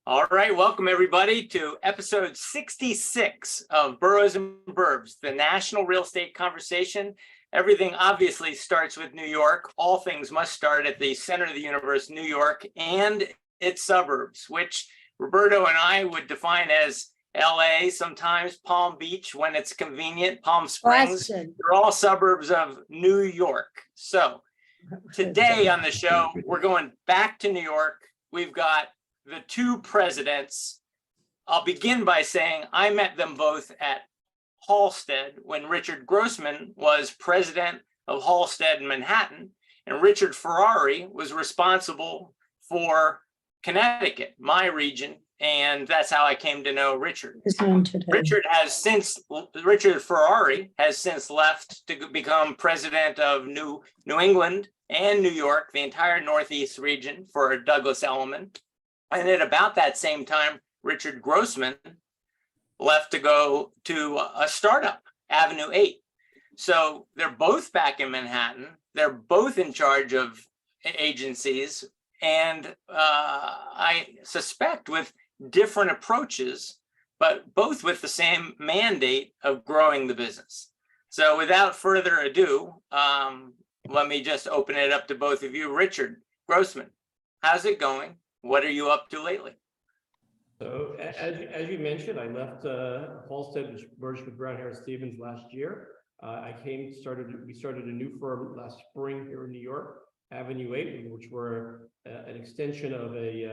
All right, welcome everybody to episode 66 of Boroughs and Burbs, the national real estate conversation. Everything obviously starts with New York. All things must start at the center of the universe, New York, and its suburbs, which Roberto and I would define as LA, sometimes Palm Beach when it's convenient, Palm Springs. Boston. They're all suburbs of New York. So today on the show, we're going back to New York. We've got the two presidents. I'll begin by saying I met them both at Halsted when Richard Grossman was president of Halsted in Manhattan, and Richard Ferrari was responsible for Connecticut, my region, and that's how I came to know Richard. Richard Ferrari has since left to become president of New England and New York, the entire Northeast region for Douglas Elliman. And at about that same time, Richard Grossman left to go to a startup, Avenue 8. So they're both back in Manhattan. They're both in charge of agencies. And I suspect with different approaches, but both with the same mandate of growing the business. So without further ado, let me just open it up to both of you. Richard Grossman, how's it going? What are you up to lately? So as you mentioned, I left Halsted, which merged with Brown Harris Stevens last year. We started a new firm last spring here in New York, Avenue 8, which were an extension of we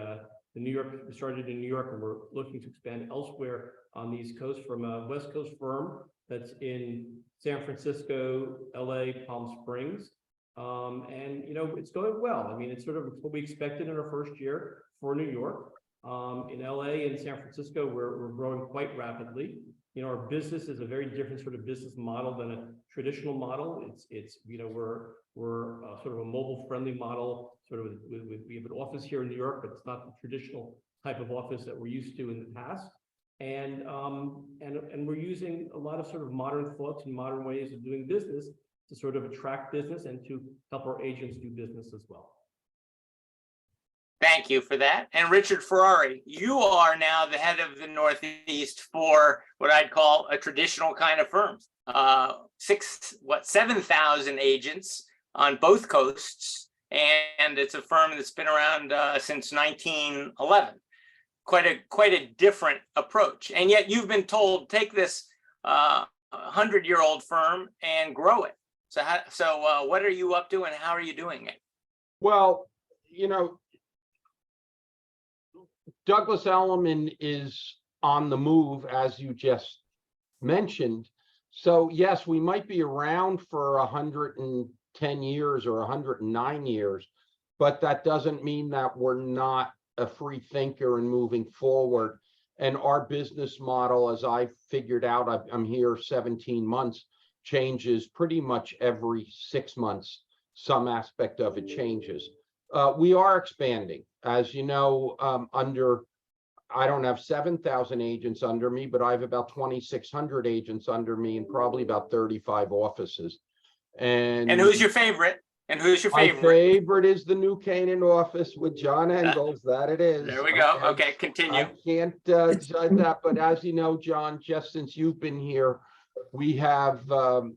started in New York, and we're looking to expand elsewhere on the East Coast from a West Coast firm that's in San Francisco, LA, Palm Springs. And it's going well. I mean, it's sort of what we expected in our first year for New York. In LA and San Francisco, we're growing quite rapidly. Our business is a very different sort of business model than a traditional model. We're sort of a mobile friendly model. We have an office here in New York, but it's not the traditional type of office that we're used to in the past. And we're using a lot of sort of modern thoughts and modern ways of doing business to sort of attract business and to help our agents do business as well. Thank you for that. And Richard Ferrari, you are now the head of the Northeast for what I'd call a traditional kind of firm. 7,000 agents on both coasts, and it's a firm that's been around since 1911. Quite a different approach. And yet you've been told, take this 100-year-old firm and grow it. So what are you up to and how are you doing it? Well, Douglas Elliman is on the move, as you just mentioned. So yes, we might be around for 110 years or 109 years, but that doesn't mean that we're not a free thinker and moving forward. And our business model, as I figured out, I'm here 17 months, changes pretty much every 6 months. Some aspect of it changes. We are expanding. As you know, I don't have 7,000 agents under me, but I have about 2,600 agents under me and probably about 35 offices. And who's your favorite? My favorite is the New Canaan office with John Engels. That it is. There we go. Okay, continue. I can't judge that, but as you know, John, just since you've been here, we have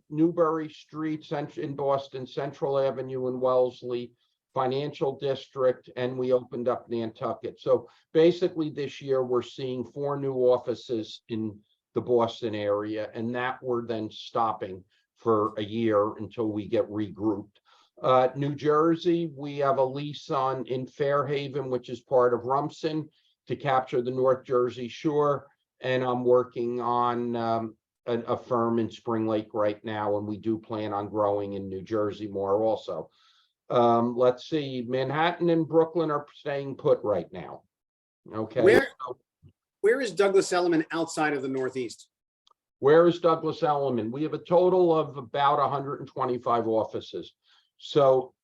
Newbury Street in Boston, Central Avenue in Wellesley, Financial District, and we opened up Nantucket. So basically this year we're seeing 4 new offices in the Boston area, and that we're then stopping for a year until we get regrouped. New Jersey, we have a lease in Fairhaven, which is part of Rumson, to capture the North Jersey shore, and I'm working on a firm in Spring Lake right now, and we do plan on growing in New Jersey more also. Let's see, Manhattan and Brooklyn are staying put right now. Okay. Where is Douglas Elliman outside of the Northeast? Where is Douglas Elliman? We have a total of about 125 offices. So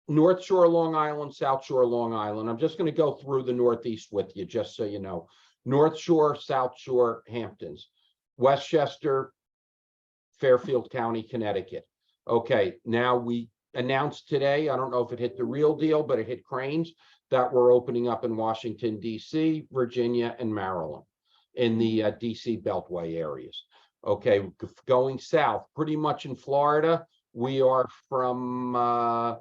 North Shore, Long Island, South Shore, Long Island. I'm just going to go through the Northeast with you, just so you know. North Shore, South Shore, Hamptons, Westchester, Fairfield County, Connecticut. Okay, now we announced today, I don't know if it hit the real deal, but it hit Cranes, that we're opening up in Washington, DC, Virginia, and Maryland in the DC Beltway areas. Okay, going south, pretty much in Florida, we are from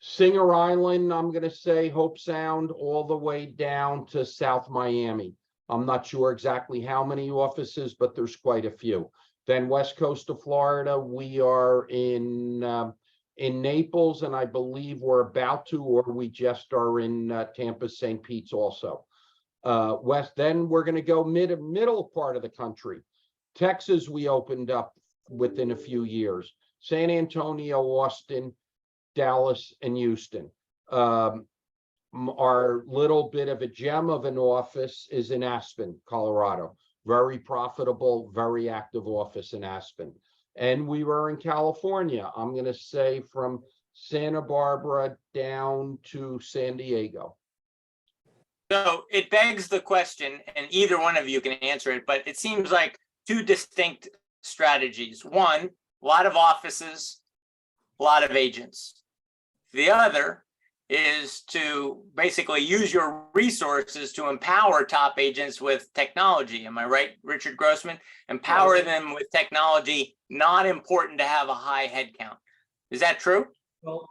Singer Island, I'm going to say Hope Sound, all the way down to South Miami. I'm not sure exactly how many offices, but there's quite a few. Then west coast of Florida, we are in Naples, and I believe we're about to, or we just are in Tampa, St. Pete's also. Then we're going to go middle part of the country. Texas, we opened up within a few years. San Antonio, Austin, Dallas, and Houston. Our little bit of a gem of an office is in Aspen, Colorado. Very profitable, very active office in Aspen. And we were in California, I'm going to say from Santa Barbara down to San Diego. So it begs the question, and either one of you can answer it, but it seems like two distinct strategies. One, a lot of offices, a lot of agents. The other is to basically use your resources to empower top agents with technology. Am I right, Richard Grossman? Empower them with technology, not important to have a high head count. Is that true? Well,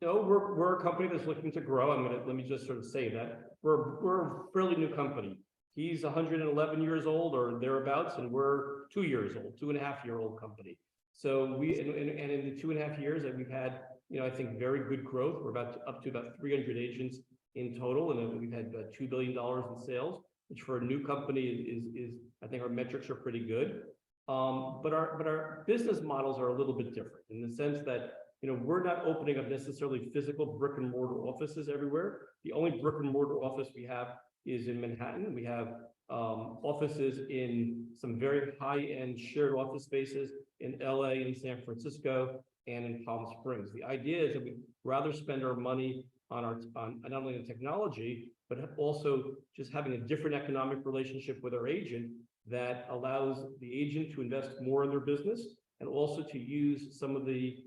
no, we're a company that's looking to grow. Let me just sort of say that we're a fairly new company. He's 111 years old or thereabouts, and we're 2 years old, 2.5-year-old company. So we, and in the 2.5 years that we've had, I think very good growth. We're up to about 300 agents in total, and then we've had about $2 billion in sales, which for a new company is I think our metrics are pretty good. But our business models are a little bit different in the sense that we're not opening up necessarily physical brick and mortar offices everywhere. The only brick and mortar office we have is in Manhattan. We have offices in some very high-end shared office spaces in LA and San Francisco and in Palm Springs. The idea is that we'd rather spend our money on not only the technology, but also just having a different economic relationship with our agent that allows the agent to invest more in their business and also to use some of the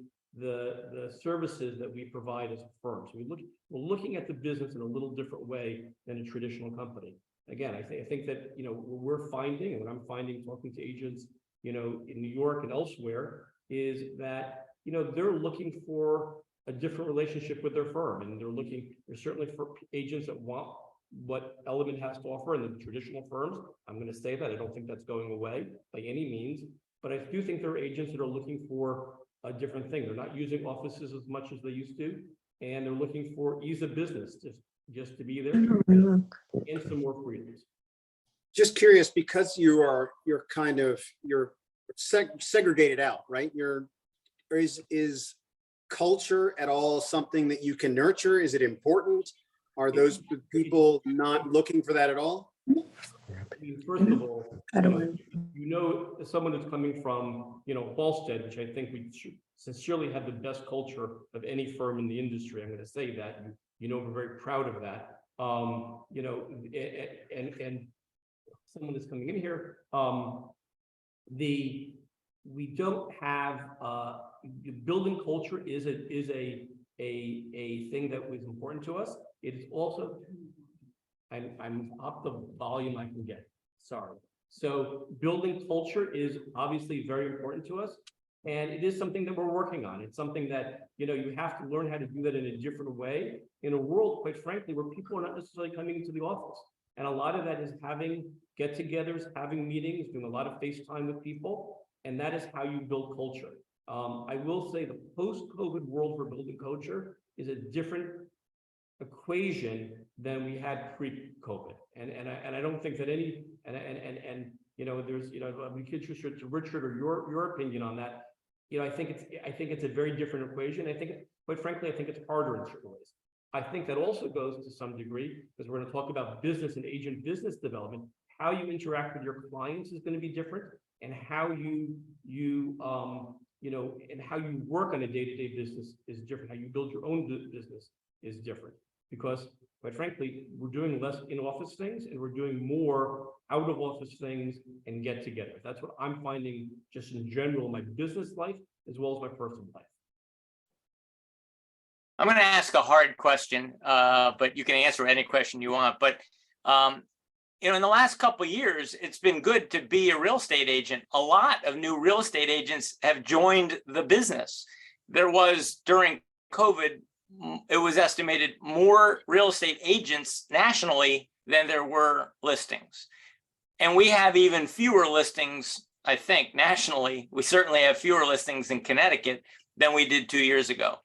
services that we provide as a firm. So we're looking at the business in a little different way than a traditional company. Again, I think that what we're finding, and what I'm finding talking to agents, in New York and elsewhere, is that they're looking for a different relationship with their firm, and they're certainly for agents that want what Element has to offer in the traditional firms. I'm going to say that I don't think that's going away by any means, but I do think there are agents that are looking for a different thing. They're not using offices as much as they used to, and they're looking for ease of business, just to be there and some more freedoms. Just curious, because you're segregated out, right? Is culture at all something that you can nurture? Is it important? Are those people not looking for that at all? First of all, someone who's coming from, Halstead, which I think we sincerely have the best culture of any firm in the industry. I'm going to say that, we're very proud of that. And someone that's coming in here, we don't have building culture is a thing that was important to us. It is also, I'm up the volume I can get. Sorry. So building culture is obviously very important to us, and it is something that we're working on. It's something that you have to learn how to do that in a different way in a world, quite frankly, where people are not necessarily coming into the office, and a lot of that is having get-togethers, having meetings, doing a lot of FaceTime with people, and that is how you build culture. I will say the post-COVID world for building culture is a different equation than we had pre-COVID, and I don't think that any there's we could just to Richard or your opinion on that. I think it's a very different equation. Quite frankly, I think it's harder in certain ways. I think that also goes to some degree, because we're going to talk about business and agent business development. How you interact with your clients is going to be different, and how you and how you work on a day-to-day business is different. How you build your own business is different, because quite frankly, we're doing less in-office things and we're doing more out-of-office things and get-together. That's what I'm finding just in general in my business life as well as my personal life. I'm going to ask a hard question, but you can answer any question you want. But in the last couple of years, it's been good to be a real estate agent. A lot of new real estate agents have joined the business. There was, during COVID, it was estimated more real estate agents nationally than there were listings. And we have even fewer listings, I think, nationally. We certainly have fewer listings in Connecticut than we did 2 years ago.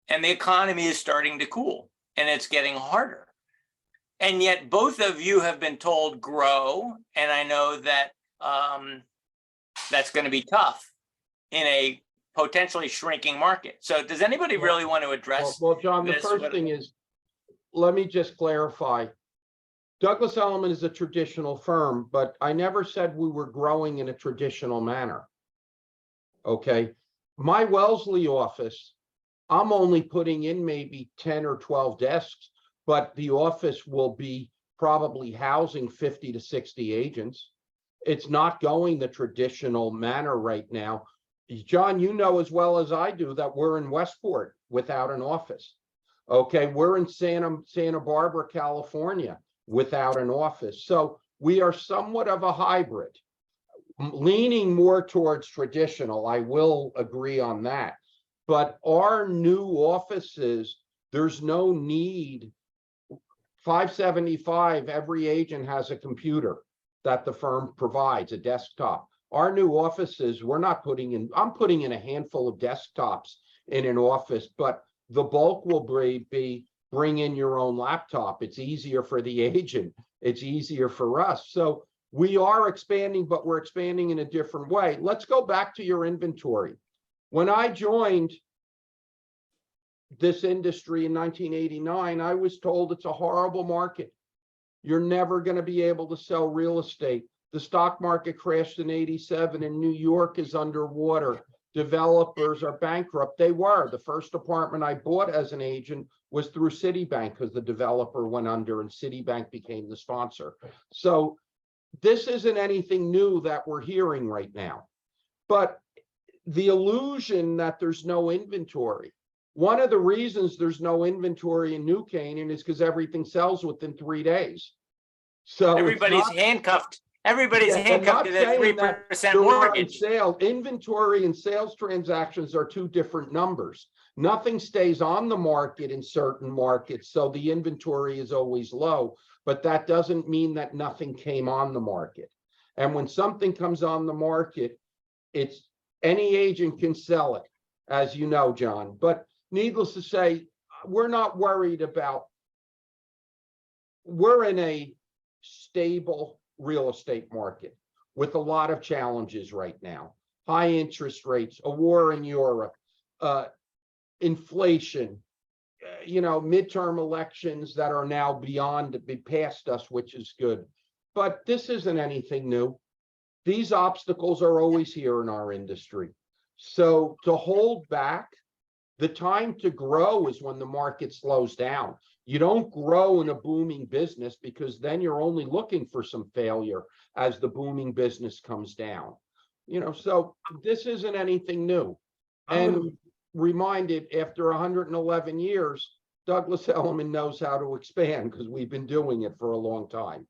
And the economy is starting to cool, and it's getting harder. And yet both of you have been told grow, and I know that that's going to be tough in a potentially shrinking market. So does anybody really want to address? Well, John, the this? first thing is, let me just clarify. Douglas Elliman is a traditional firm, but I never said we were growing in a traditional manner. Okay, my Wellesley office, I'm only putting in maybe 10 or 12 desks, but the office will be probably housing 50 to 60 agents. It's not going the traditional manner right now. John, you know as well as I do that we're in Westport without an office. Okay, we're in Santa Barbara, California without an office. So we are somewhat of a hybrid, leaning more towards traditional. I will agree on that. But our new offices, there's no need. 575, every agent has a computer that the firm provides, a desktop. Our new offices, we're not putting in, I'm putting in a handful of desktops in an office, but the bulk will be bring in your own laptop. It's easier for the agent. It's easier for us. So we are expanding, but we're expanding in a different way. Let's go back to your inventory. When I joined this industry in 1989, I was told it's a horrible market. You're never going to be able to sell real estate. The stock market crashed in 87 and New York is underwater. Developers are bankrupt. They were. The first apartment I bought as an agent was through Citibank because the developer went under and Citibank became the sponsor. So this isn't anything new that we're hearing right now. But the illusion that there's no inventory, one of the reasons there's no inventory in New Canaan is because everything sells within 3 days. So Everybody's handcuffed. Everybody's handcuffed to that 3% mortgage. Sale, inventory and sales transactions are two different numbers. Nothing stays on the market in certain markets, so the inventory is always low, but that doesn't mean that nothing came on the market. And when something comes on the market, it's any agent can sell it, as you know, John. But needless to say, we're not worried about, we're in a stable real estate market with a lot of challenges right now. High interest rates, a war in Europe, inflation, midterm elections that are now past us, which is good. But this isn't anything new. These obstacles are always here in our industry. So to hold back, the time to grow is when the market slows down. You don't grow in a booming business because then you're only looking for some failure as the booming business comes down. So this isn't anything new. And reminded, after 111 years, Douglas Elliman knows how to expand because we've been doing it for a long time.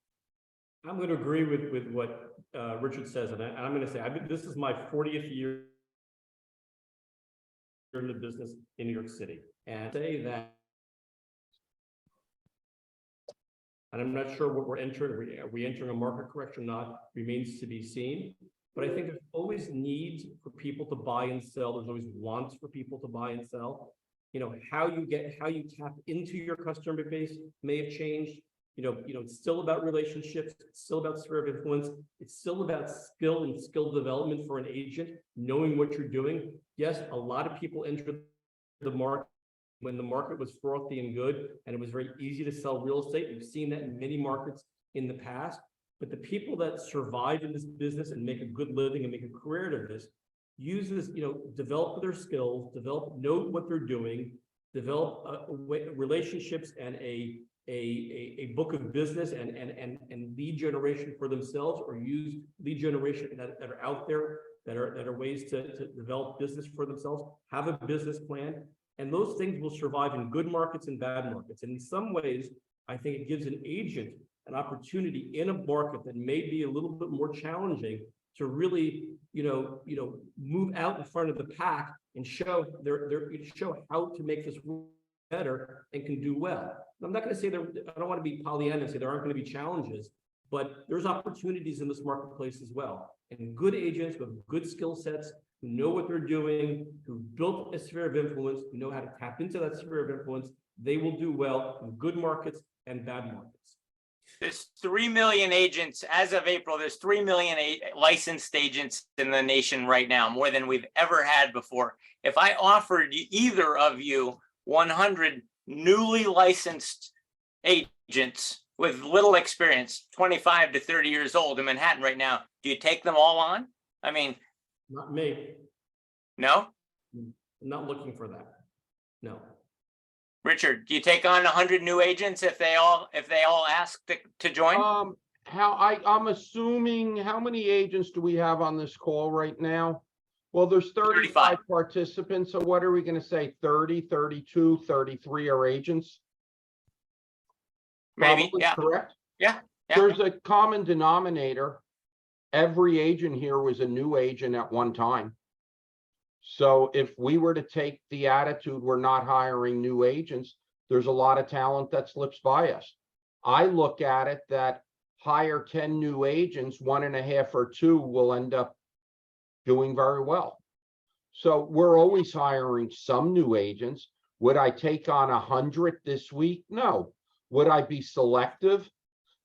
I'm going to agree with what Richard says, and I'm going to say this is my 40th year in the business in New York City, and say that, and I'm not sure what we're entering. Are we entering a market correction or not? Remains to be seen. But I think there's always needs for people to buy and sell. There's always wants for people to buy and sell. How you tap into your customer base may have changed. It's still about relationships. It's still about sphere of influence. It's still about skill and skill development for an agent, knowing what you're doing. Yes, a lot of people entered the market when the market was frothy and good, and it was very easy to sell real estate. We've seen that in many markets in the past. But the people that survive in this business and make a good living and make a career out of this, use this, develop their skills, know what they're doing, develop relationships and a book of business and lead generation for themselves, or use lead generation that are out there that are ways to develop business for themselves. Have a business plan. And those things will survive in good markets and bad markets. And in some ways, I think it gives an agent an opportunity in a market that may be a little bit more challenging to really, move out in front of the pack and show show how to make this better and can do well. I'm not going to say I don't want to be Pollyanna and say there aren't going to be challenges, but there's opportunities in this marketplace as well. And good agents with good skill sets who know what they're doing, who built a sphere of influence, who know how to tap into that sphere of influence, they will do well in good markets and bad markets. There's 3 million agents as of April. There's 3 million licensed agents in the nation right now, more than we've ever had before. If I offered either of you 100 newly licensed agents with little experience, 25 to 30 years old in Manhattan right now, do you take them all on? I mean, Not me. no? I'm not looking for that. No. Richard, do you take on 100 new agents if they all ask to join? I'm assuming, how many agents do we have on this call right now? Well, there's 35 participants, so what are we gonna say, 30, 32, 33 are agents? Maybe, Probably yeah. correct? Yeah. There's a common denominator. Every agent here was a new agent at one time. So if we were to take the attitude, we're not hiring new agents, there's a lot of talent that slips by us. I look at it that hire 10 new agents, 1.5 or 2 will end up doing very well. So we're always hiring some new agents. Would I take on 100 this week? No. Would I be selective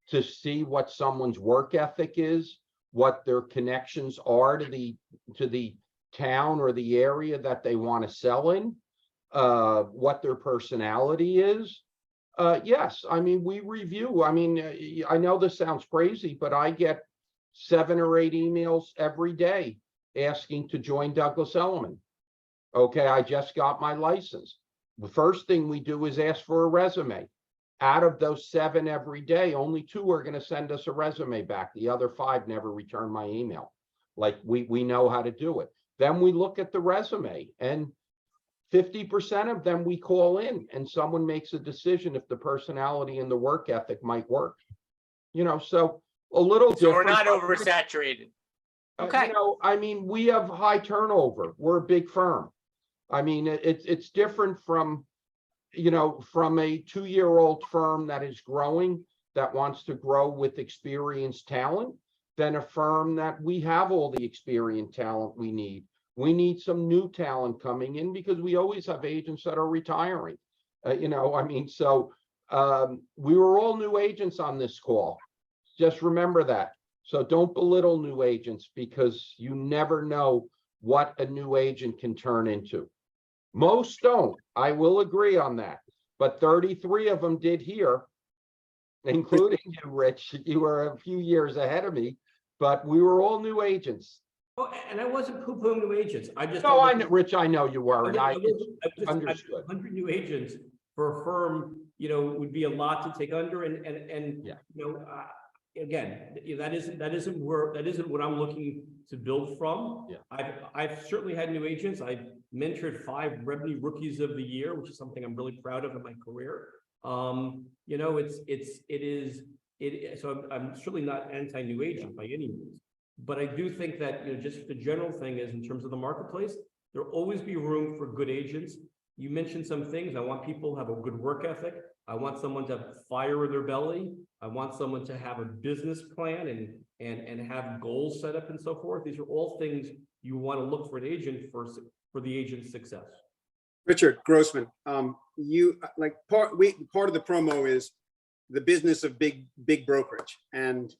to see what someone's work ethic is, what their connections are to the town or the area that they want to sell in, what their personality is? Yes, I mean, we review. I mean, I know this sounds crazy, but I get 7 or 8 emails every day asking to join Douglas Elliman. Okay, I just got my license. The first thing we do is ask for a resume. Out of those 7 every day, only 2 are going to send us a resume back. The other 5 never return my email. Like we know how to do it. Then we look at the resume, and 50% of them we call in, and someone makes a decision if the personality and the work ethic might work. So a little different. So we're not oversaturated. Okay. I mean, we have high turnover. We're a big firm. I mean, it's different from a 2-year-old firm that is growing, that wants to grow with experienced talent, than a firm that we have all the experienced talent we need. We need some new talent coming in because we always have agents that are retiring. We were all new agents on this call. Just remember that. So don't belittle new agents, because you never know what a new agent can turn into. Most don't. I will agree on that. But 33 of them did here, including you, Rich. You were a few years ahead of me, but we were all new agents. Oh, and I wasn't poo-pooing new agents. I just Rich, I know you were, and I understood. 100 new agents for a firm, would be a lot to take under, and Yeah. Again, that isn't what I'm looking to build from. Yeah. I've certainly had new agents. I've mentored 5 revenue rookies of the year, which is something I'm really proud of in my career. So I'm certainly not anti-new agent by any means, but I do think that, just the general thing is, in terms of the marketplace, there'll always be room for good agents. You mentioned some things. I want people to have a good work ethic. I want someone to have fire in their belly. I want someone to have a business plan and have goals set up and so forth. These are all things you want to look for an agent for the agent's success. Richard Grossman, part of the promo is the business of big brokerage, and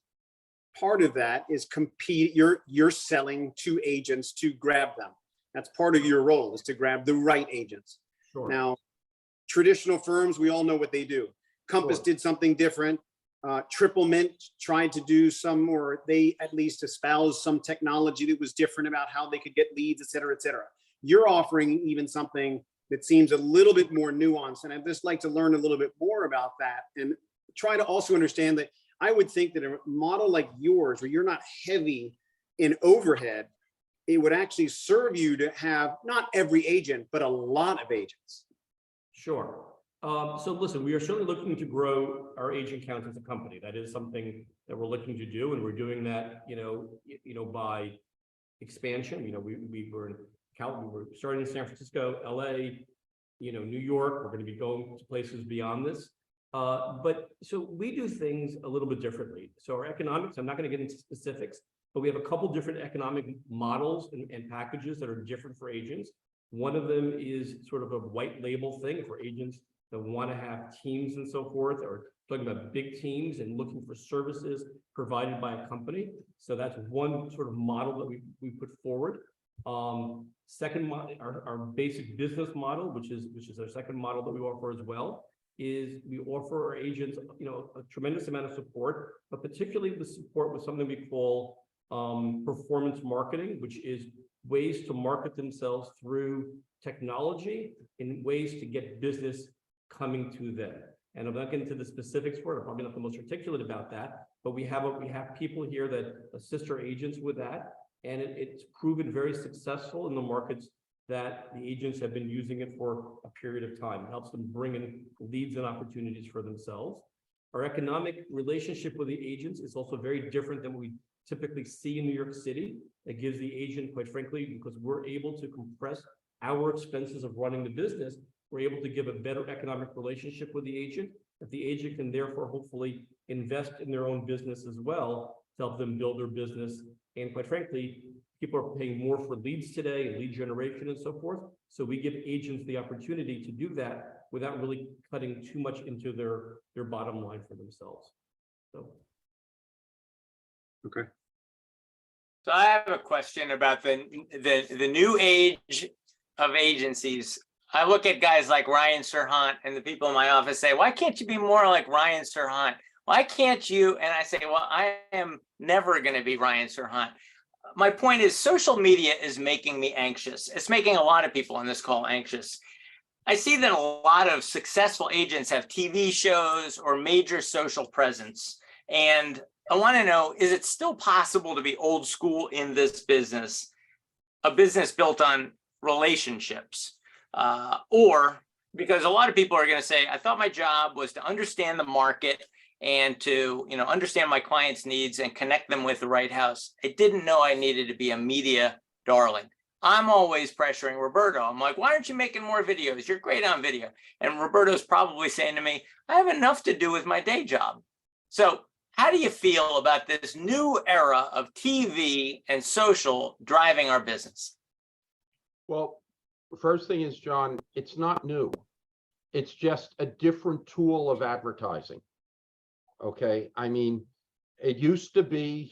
part of that is compete. You're selling to agents to grab them. That's part of your role, is to grab the right agents. Sure. Now, traditional firms, we all know what they do. Compass Sure. did something different. Triple Mint tried to do or they at least espoused some technology that was different about how they could get leads, et cetera, et cetera. You're offering even something that seems a little bit more nuanced. And I'd just like to learn a little bit more about that, and try to also understand that I would think that a model like yours, where you're not heavy in overhead, it would actually serve you to have not every agent, but a lot of agents. Sure. So listen, we are certainly looking to grow our agent count as a company. That is something that we're looking to do, and we're doing that, by expansion. We were in Cal, we were starting in San Francisco, LA, New York. We're going to be going to places beyond this. But so we do things a little bit differently. So our economics, I'm not going to get into specifics, but we have a couple different economic models and packages that are different for agents. One of them is sort of a white label thing for agents that want to have teams and so forth, or talking about big teams and looking for services provided by a company. So that's one sort of model that we put forward. Second, our basic business model, which is our second model that we offer as well, is we offer our agents, a tremendous amount of support, but particularly the support with something we call performance marketing, which is ways to market themselves through technology and ways to get business coming to them. And I'm not getting into the specifics for it. I'm probably not the most articulate about that, but we have people here that assist our agents with that. And it's proven very successful in the markets that the agents have been using it for a period of time. It helps them bring in leads and opportunities for themselves. Our economic relationship with the agents is also very different than what we typically see in New York City. It gives the agent, quite frankly, because we're able to compress our expenses of running the business, we're able to give a better economic relationship with the agent, that the agent can therefore hopefully invest in their own business as well to help them build their business. And quite frankly, people are paying more for leads today and lead generation and so forth. So we give agents the opportunity to do that without really cutting too much into their bottom line for themselves. So. Okay. So I have a question about the new age of agencies. I look at guys like Ryan Serhant, and the people in my office say, why can't you be more like Ryan Serhant? Why can't you? And I say, well, I am never going to be Ryan Serhant. My point is, social media is making me anxious. It's making a lot of people on this call anxious. I see that a lot of successful agents have TV shows or major social presence. And I want to know, is it still possible to be old school in this business, a business built on relationships? Or because a lot of people are going to say, I thought my job was to understand the market and to understand my clients' needs and connect them with the right house. I didn't know I needed to be a media darling. I'm always pressuring Roberto. I'm like, why aren't you making more videos? You're great on video. And Roberto's probably saying to me, I have enough to do with my day job. So how do you feel about this new era of TV and social driving our business? Well, first thing is, John, it's not new. It's just a different tool of advertising. Okay. I mean, it used to be,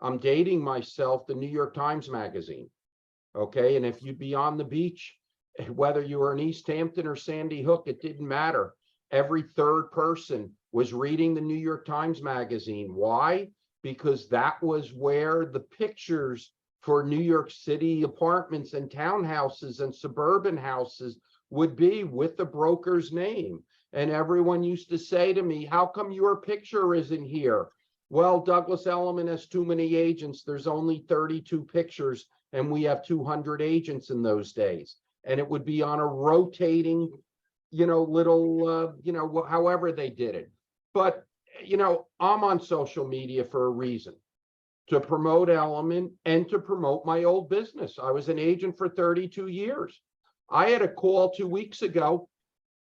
I'm dating myself, the New York Times Magazine. Okay. And if you'd be on the beach, whether you were in East Hampton or Sandy Hook, it didn't matter. Every third person was reading the New York Times Magazine. Why? Because that was where the pictures for New York City apartments and townhouses and suburban houses would be with the broker's name. And everyone used to say to me, how come your picture isn't here? Well, Douglas Elliman has too many agents. There's only 32 pictures, and we have 200 agents in those days. And it would be on a rotating, however they did it. But, I'm on social media for a reason, to promote Element and to promote my old business. I was an agent for 32 years. I had a call 2 weeks ago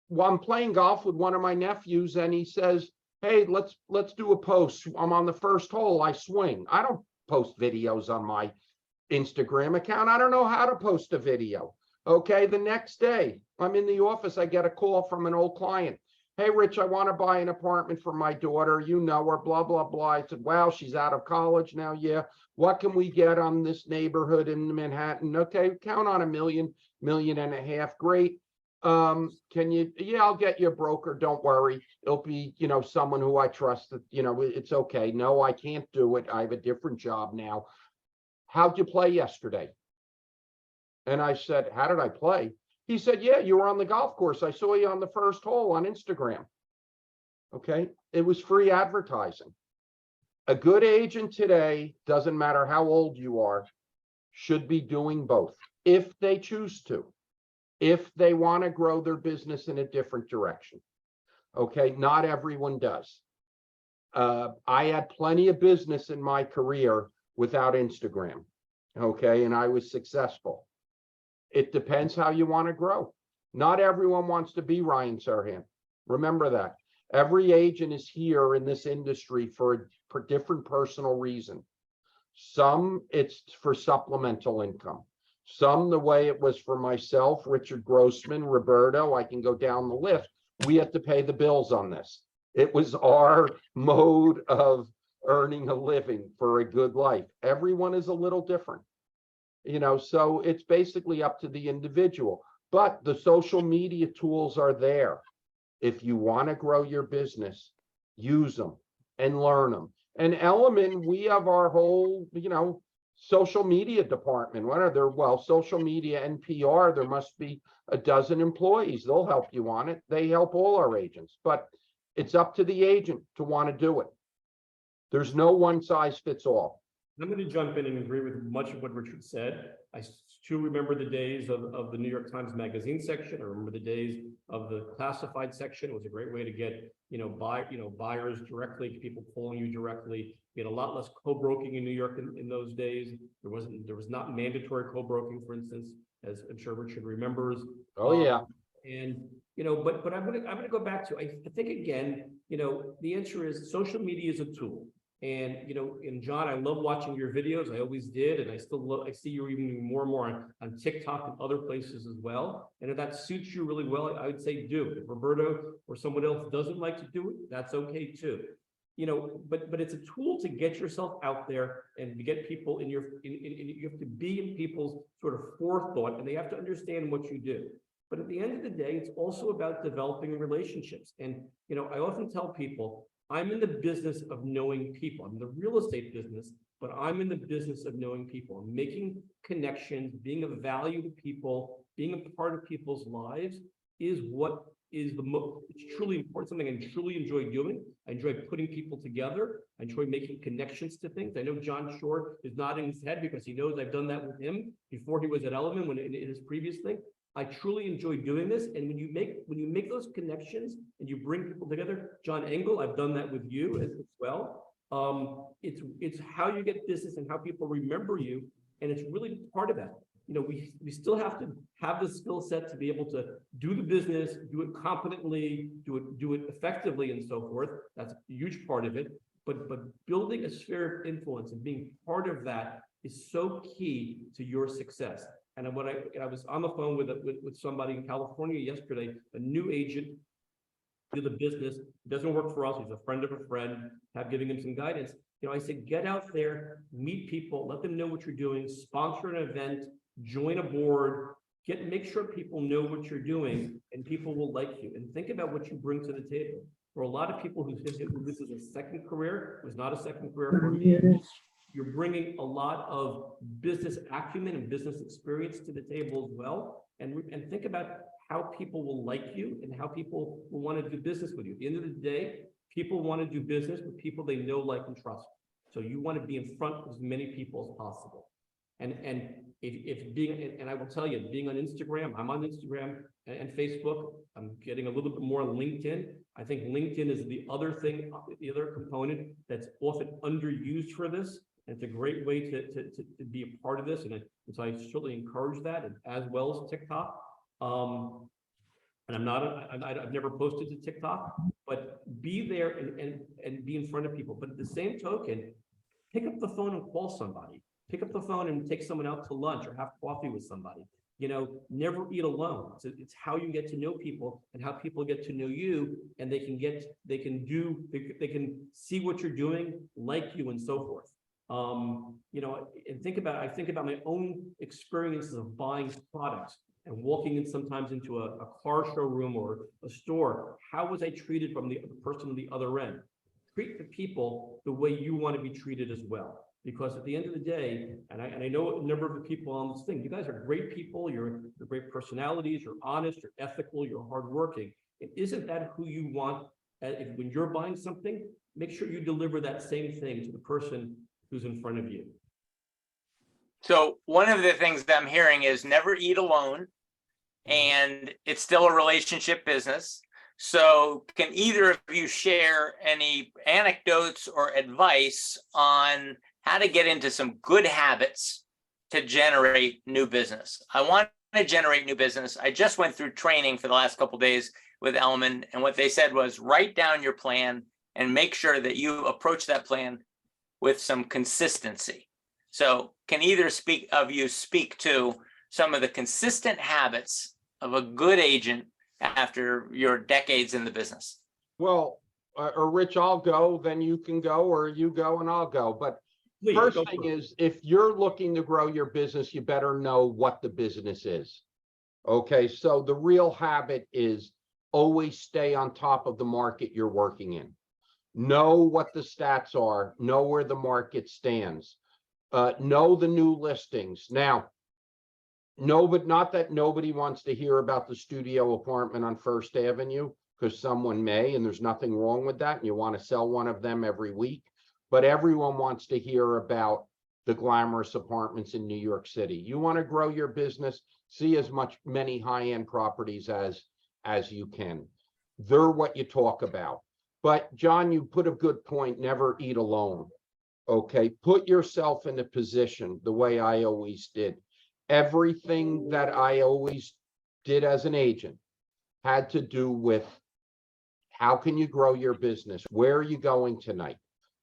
while I'm playing golf with one of my nephews, and he says, hey, let's do a post. I'm on the first hole, I swing. I don't post videos on my Instagram account. I don't know how to post a video. Okay, the next day, I'm in the office, I get a call from an old client. Hey, Rich, I want to buy an apartment for my daughter. You know her, blah, blah, blah. I said, wow, she's out of college now. Yeah. What can we get on this neighborhood in Manhattan? Okay, count on $1.5 million. Great. Can you, yeah, I'll get you a broker. Don't worry. It'll be, someone who I trust that, it's okay. No, I can't do it. I have a different job now. How'd you play yesterday? And I said, how did I play? He said, yeah, you were on the golf course. I saw you on the first hole on Instagram. Okay. It was free advertising. A good agent today, doesn't matter how old you are, should be doing both if they choose to, if they want to grow their business in a different direction. Okay, not everyone does. I had plenty of business in my career without Instagram. Okay, and I was successful. It depends how you want to grow. Not everyone wants to be Ryan Serhant. Remember that. Every agent is here in this industry for a different personal reason. Some it's for supplemental income. Some the way it was for myself, Richard Grossman, Roberto, I can go down the list. We have to pay the bills on this. It was our mode of earning a living for a good life. Everyone is a little different, you know, so it's basically up to the individual. But the social media tools are there. If you want to grow your business, use them and learn them. And Element, we have our whole, you know, social media department. What are there? Well, social media and PR, there must be a dozen employees. They'll help you on it. They help all our agents, but it's up to the agent to want to do it. There's no one size fits all. I'm going to jump in and agree with much of what Richard said. I still remember the days of the New York Times Magazine section. I remember the days of the classified section. It was a great way to get, buyers directly, people calling you directly. You had a lot less co-broking in New York in those days. There was not mandatory co-broking, for instance, as I'm sure Richard remembers. Oh yeah. But I'm gonna go back to, I think again, the answer is social media is a tool. And, and John, I love watching your videos. I always did. And I still love, I see you even more and more on TikTok and other places as well. And if that suits you really well, I would say do it. If Roberto or someone else doesn't like to do it, that's okay too. But it's a tool to get yourself out there and to get people in you have to be in people's sort of forethought, and they have to understand what you do. But at the end of the day, it's also about developing relationships. And, I often tell people, I'm in the business of knowing people. I'm in the real estate business, but I'm in the business of knowing people, making connections, being of value to people, being a part of people's lives is what is it's truly important, something I truly enjoy doing. I enjoy putting people together. I enjoy making connections to things. I know John Shore is nodding his head because he knows I've done that with him before he was at Element when in his previous thing. I truly enjoy doing this. And when you make those connections and you bring people together, John Engel, I've done that with you as well. It's how you get business and how people remember you. And it's really part of that. We still have to have the skill set to be able to do the business, do it competently, do it effectively and so forth. That's a huge part of it. But building a sphere of influence and being part of that is so key to your success. And I was on the phone with somebody in California yesterday, a new agent, do the business, doesn't work for us. He's a friend of a friend, giving him some guidance. I said, get out there, meet people, let them know what you're doing, sponsor an event, join a board, make sure people know what you're doing, and people will like you. And think about what you bring to the table. For a lot of people who this is a second career, it was not a second career for me. You're bringing a lot of business acumen and business experience to the table as well. And think about how people will like you and how people will want to do business with you. At the end of the day, people want to do business with people they know, like, and trust. So you want to be in front of as many people as possible. And I will tell you, being on Instagram, I'm on Instagram and Facebook. I'm getting a little bit more on LinkedIn. I think LinkedIn is the other thing, the other component that's often underused for this. And it's a great way to be a part of this. And so I certainly encourage that, and as well as TikTok. And I've never posted to TikTok, but be there and be in front of people. But at the same token, pick up the phone and call somebody. Pick up the phone and take someone out to lunch or have coffee with somebody. Never eat alone. It's how you get to know people and how people get to know you, and they can see what you're doing, like you, and so forth. And I think about my own experiences of buying products and walking in sometimes into a car showroom or a store. How was I treated from the person on the other end? Treat the people the way you want to be treated as well. Because at the end of the day, and I know a number of the people on this thing, you guys are great people, you're great personalities, you're honest, you're ethical, you're hardworking. And isn't that who you want? When you're buying something, make sure you deliver that same thing to the person who's in front of you. So one of the things that I'm hearing is never eat alone, and it's still a relationship business. So can either of you share any anecdotes or advice on how to get into some good habits to generate new business? I want to generate new business. I just went through training for the last couple of days with Elman, and what they said was write down your plan and make sure that you approach that plan with some consistency. So can either of you speak to some of the consistent habits of a good agent after your decades in the business? Well, or Rich, I'll go, then you can go, or you go and I'll go. But Please, first go thing for it. is, if you're looking to grow your business, you better know what the business is. Okay, so the real habit is always stay on top of the market you're working in. Know what the stats are, know where the market stands, know the new listings. Now, no, but not that nobody wants to hear about the studio apartment on First Avenue, because someone may, and there's nothing wrong with that, and you want to sell one of them every week. But everyone wants to hear about the glamorous apartments in New York City. You want to grow your business, see as many high-end properties as you can. They're what you talk about. But John, you put a good point, never eat alone. Okay, put yourself in a position the way I always did. Everything that I always did as an agent had to do with how can you grow your business? Where are you going tonight?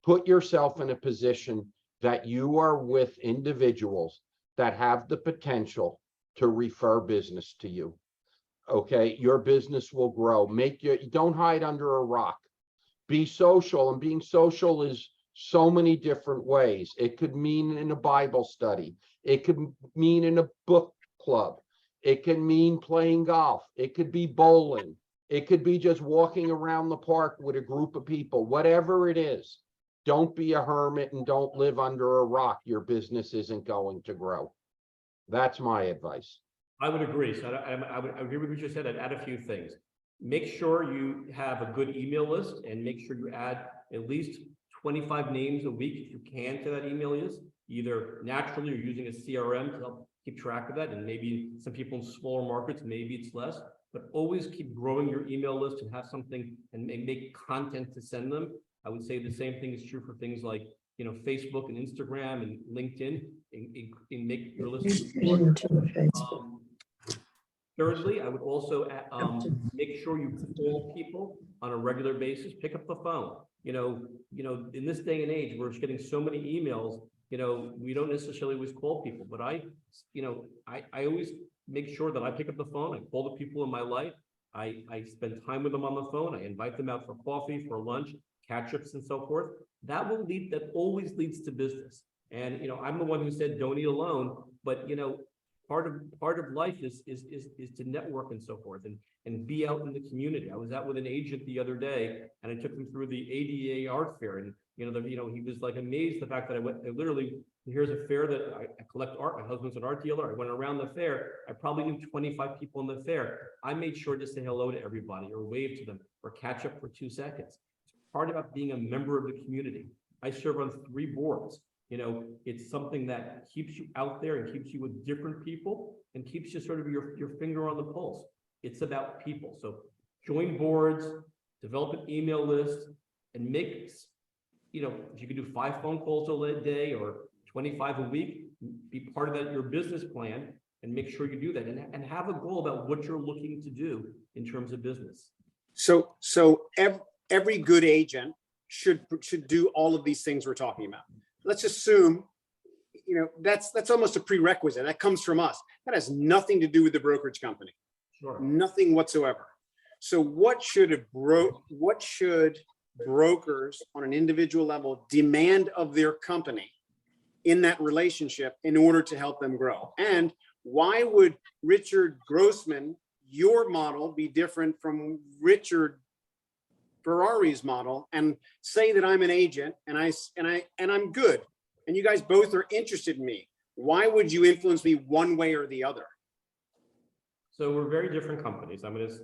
Put yourself in a position that you are with individuals that have the potential to refer business to you. Okay, your business will grow. Don't hide under a rock. Be social, and being social is so many different ways. It could mean in a Bible study. It could mean in a book club. It can mean playing golf. It could be bowling. It could be just walking around the park with a group of people. Whatever it is, don't be a hermit and don't live under a rock. Your business isn't going to grow. That's my advice. I would agree. So I would agree with what you said. I'd add a few things. Make sure you have a good email list, and make sure you add at least 25 names a week if you can to that email list, either naturally or using a CRM to help keep track of that. And maybe some people in smaller markets, maybe it's less, but always keep growing your email list and have something and make content to send them. I would say the same thing is true for things like, Facebook and Instagram and LinkedIn, and make your list. Thirdly, I would also make sure you call people on a regular basis. Pick up the phone. In this day and age, we're getting so many emails. We don't necessarily always call people, but I always make sure that I pick up the phone. I call the people in my life. I spend time with them on the phone. I invite them out for coffee, for lunch, catch-ups, and so forth. That always leads to business. And I'm the one who said don't eat alone, but part of life is to network and so forth, and be out in the community. I was out with an agent the other day, and I took him through the ADA art fair, and he was like amazed the fact that here's a fair that I collect art. My husband's an art dealer. I went around the fair. I probably knew 25 people in the fair. I made sure to say hello to everybody or wave to them or catch up for 2 seconds. It's part about being a member of the community. I serve on 3 boards. It's something that keeps you out there and keeps you with different people and keeps you sort of your finger on the pulse. It's about people. So join boards, develop an email list, and make, if you can do 5 phone calls a day or 25 a week, be part of that, your business plan, and make sure you do that, and have a goal about what you're looking to do in terms of business. So every good agent should do all of these things we're talking about. Let's assume, that's almost a prerequisite. That comes from us. That has nothing to do with the brokerage company. Sure. Nothing whatsoever. So what should brokers on an individual level demand of their company in that relationship in order to help them grow? And why would Richard Grossman, your model, be different from Richard Ferrari's model, and say that I'm an agent and I'm good, and you guys both are interested in me? Why would you influence me one way or the other? So we're very different companies. I'm going to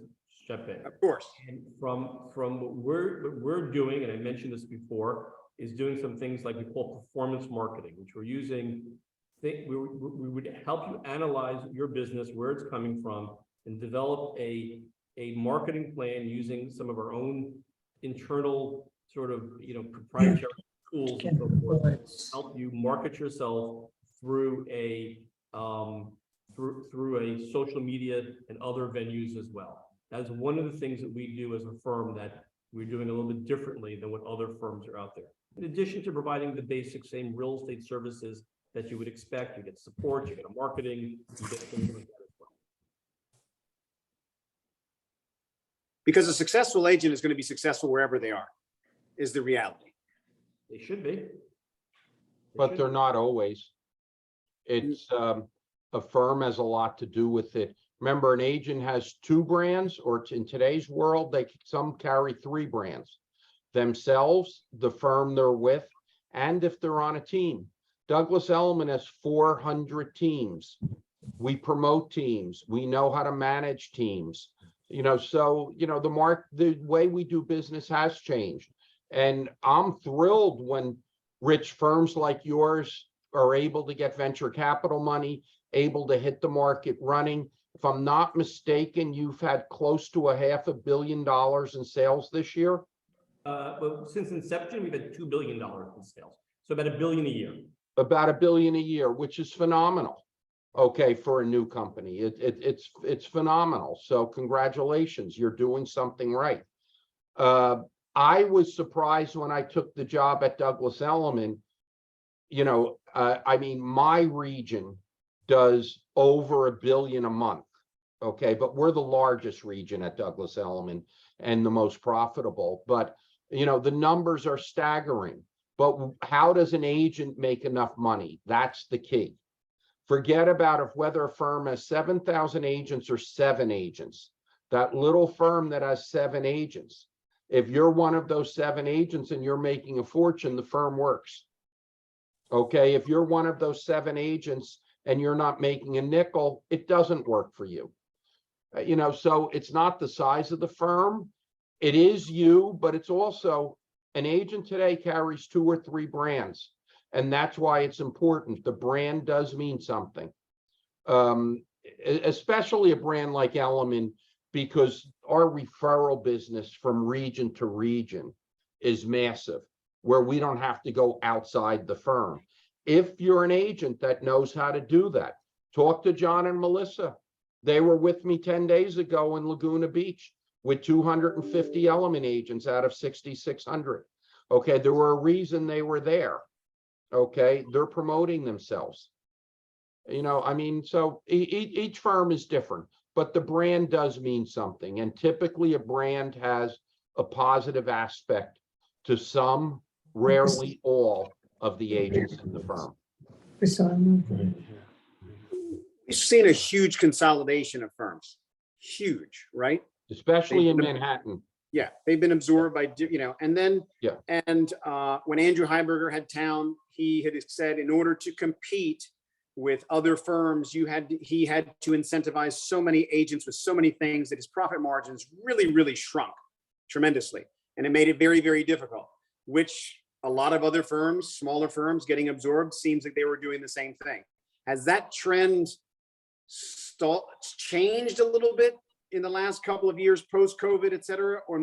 step in. Of course. And from what we're doing, and I mentioned this before, is doing some things like we call performance marketing, which we're using we would help you analyze your business, where it's coming from, and develop a marketing plan using some of our own internal sort of, proprietary tools and so forth, help you market yourself through a social media and other venues as well. That's one of the things that we do as a firm that we're doing a little bit differently than what other firms are out there. In addition to providing the basic same real estate services that you would expect, you get support, you get a marketing, you get things like that as well. Because a successful agent is going to be successful wherever they are, is the reality. They should be. But they're not always. It's, a firm has a lot to do with it. Remember, an agent has 2 brands, or in today's world, some carry 3 brands. Themselves, the firm they're with, and if they're on a team. Douglas Elliman has 400 teams. We promote teams. We know how to manage teams. So, the way we do business has changed. And I'm thrilled when rich firms like yours are able to get venture capital money, able to hit the market running. If I'm not mistaken, you've had close to $500 million in sales this year. Well, since inception, we've had $2 billion in sales. So about $1 billion a year. About $1 billion a year, which is phenomenal. Okay, for a new company, it's phenomenal. So congratulations, you're doing something right. I was surprised when I took the job at Douglas Elliman. My region does over $1 billion a month. Okay, but we're the largest region at Douglas Elliman and the most profitable. But the numbers are staggering. But how does an agent make enough money? That's the key. Forget about whether a firm has 7,000 agents or 7 agents. That little firm that has 7 agents, if you're one of those 7 agents and you're making a fortune, the firm works. Okay, if you're one of those 7 agents and you're not making a nickel, it doesn't work for you. So it's not the size of the firm. It is you, but it's also an agent today carries 2 or 3 brands. And that's why it's important. The brand does mean something, especially a brand like Elliman, because our referral business from region to region is massive, where we don't have to go outside the firm. If you're an agent that knows how to do that, talk to John and Melissa. They were with me 10 days ago in Laguna Beach with 250 Elliman agents out of 6,600. Okay, there were a reason they were there. Okay, they're promoting themselves. So each firm is different, but the brand does mean something. And typically a brand has a positive aspect to some, rarely all, of the agents in the firm. We've seen a huge consolidation of firms, huge, right? Especially in Manhattan. Yeah, they've been absorbed by, and then, Yeah. And when Andrew Heiberger had Town, he had said in order to compete with other firms, he had to incentivize so many agents with so many things that his profit margins really, really shrunk tremendously. And it made it very, very difficult, which a lot of other firms, smaller firms getting absorbed, seems like they were doing the same thing. Has that trend changed a little bit in the last couple of years, post-COVID, et cetera? Or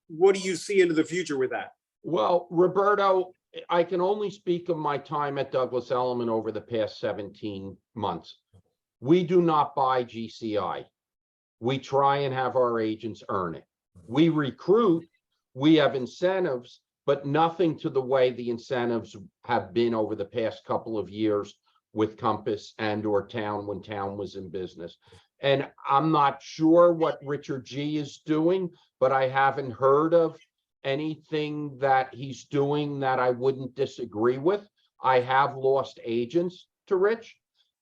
what do you see into the future with that? Well, Roberto, I can only speak of my time at Douglas Elliman over the past 17 months. We do not buy GCI. We try and have our agents earn it. We recruit, we have incentives, but nothing to the way the incentives have been over the past couple of years with Compass and/or Town when Town was in business. And I'm not sure what Richard G is doing, but I haven't heard of anything that he's doing that I wouldn't disagree with. I have lost agents to Rich,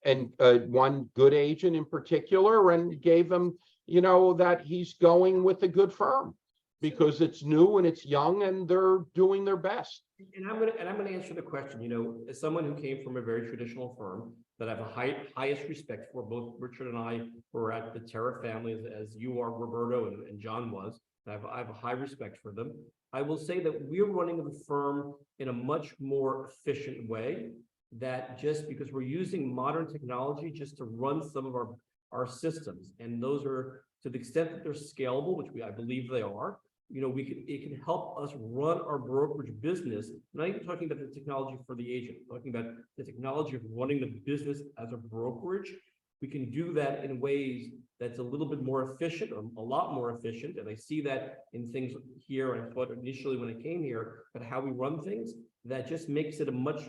and one good agent in particular, and gave him, that he's going with a good firm because it's new and it's young and they're doing their best. And I'm gonna answer the question. As someone who came from a very traditional firm that I have a highest respect for, both Richard and I were at the Terra family, as you are, Roberto, and John was. I have a high respect for them. I will say that we're running the firm in a much more efficient way that just because we're using modern technology just to run some of our systems, and those are, to the extent that they're scalable, which I believe they are, it can help us run our brokerage business. I'm not even talking about the technology for the agent, I'm talking about the technology of running the business as a brokerage. We can do that in ways that's a little bit more efficient, or a lot more efficient. And I see that in things here. And I thought initially when I came here, but how we run things, that just makes it a much